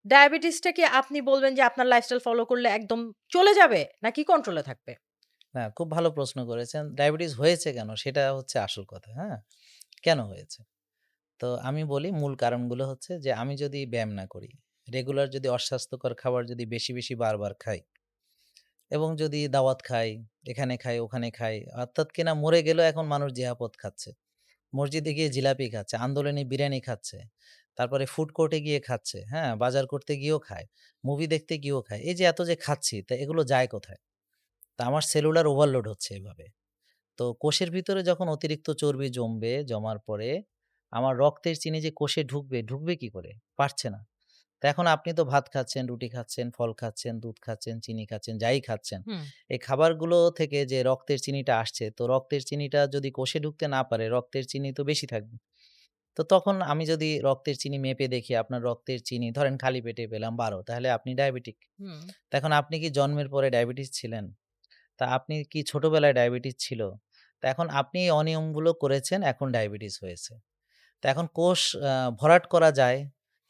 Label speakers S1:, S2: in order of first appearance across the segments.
S1: ডায়াবেটিসটা কি আপনি বলবেন যে আপনার লাইফস্টাইল ফলো করলে একদম চলে যাবে? নাকি কন্ট্রোলে থাকবে?
S2: না, খুব ভালো প্রশ্ন করেছেন। ডায়াবেটিস হয়েছে কেন? সেটা হচ্ছে আসল কথা, হ্যাঁ? কেন হয়েছে? তো আমি বলি মূল কারণগুলো হচ্ছে যে আমি যদি ব্যায়াম না করি, রেগুলার যদি অস্বাস্থ্যকর খাবার যদি বেশি বারবার খাই এবং যদি দাওয়াত খাই, এখানে খাই, ওখানে খাই, অর্থাৎ কিনা মরে গেলেও এখন মানুষ জিহাপত খাচ্ছে। মসজিদে গিয়ে জিলাপি খাচ্ছে, আন্দোলনে বিরিয়ানি খাচ্ছে, তারপরে ফুড কোর্টে গিয়ে খাচ্ছে, হ্যাঁ? বাজার করতে গিয়েও খায়, মুভি দেখতে গিয়েও খায়। এই যে এত যে খাচ্ছি, তা এগুলো যায় কোথায়? তা আমার সেলুলার ওভারলোড হচ্ছে এভাবে। তো কোষের ভিতরে যখন অতিরিক্ত চর্বি জমবে, জমার পরে আমার রক্তের চিনি যে কোষে ঢুকবে, ঢুকবে কি করে? পারছে না। তো এখন আপনি তো ভাত খাচ্ছেন, রুটি খাচ্ছেন, ফল খাচ্ছেন, দুধ খাচ্ছেন, চিনি খাচ্ছেন, যাই খাচ্ছেন।
S1: হুম,
S2: এই খাবারগুলো থেকে যে রক্তের চিনিটা আসছে, তো রক্তের চিনিটা যদি কোষে ঢুকতে না পারে, রক্তের চিনি তো বেশি থাকবে। তো তখন আমি যদি রক্তের চিনি মেপে দেখি আপনার রক্তের চিনি ধরেন খালি পেটে পেলাম ১২, তাহলে আপনি ডায়াবেটিক।
S1: হুম,
S2: তো এখন আপনি কি জন্মের পরে ডায়াবেটিস ছিলেন? তা আপনি কি ছোটবেলায় ডায়াবেটিস ছিল? তো এখন আপনি এই অনিয়মগুলো করেছেন, এখন ডায়াবেটিস হয়েছে। তো এখন কোষ ভরাট করা যায়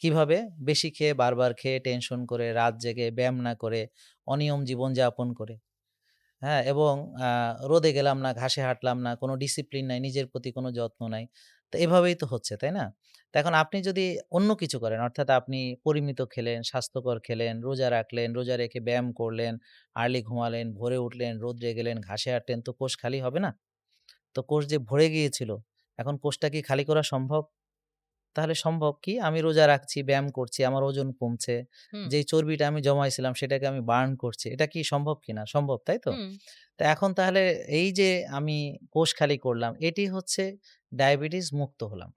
S2: কিভাবে? বেশি খেয়ে, বারবার খেয়ে, টেনশন করে, রাত জেগে, ব্যায়াম না করে, অনিয়ম জীবনযাপন করে। হ্যাঁ? এবং আ রোদে গেলাম না, ঘাসে হাঁটলাম না, কোনো ডিসিপ্লিন নাই, নিজের প্রতি কোনো যত্ন নাই। তো এভাবেই তো হচ্ছে, তাই না? তো এখন আপনি যদি অন্য কিছু করেন, অর্থাৎ আপনি পরিমিত খেলেন, স্বাস্থ্যকর খেলেন, রোজা রাখলেন, রোজা রেখে ব্যায়াম করলেন, আর্লি ঘুমালেন, ভোরে উঠলেন, রৌদ্রে গেলেন, ঘাসে হাঁটলেন, তো কোষ খালি হবে না? তো কোষ যে ভরে গিয়েছিল, এখন কোষটা কি খালি করা সম্ভব? তাহলে সম্ভব কি? আমি রোজা রাখছি, ব্যায়াম করছি, আমার ওজন কমছে।
S1: হুম,
S2: যেই চর্বিটা আমি জমাইছিলাম সেটাকে আমি বার্ন করছি। এটা কি সম্ভব কিনা? সম্ভব, তাই তো?
S1: হুম।
S2: তো এখন তাহলে এই যে আমি কোষ খালি করলাম, এটি হচ্ছে ডায়াবেটিস মুক্ত হলাম।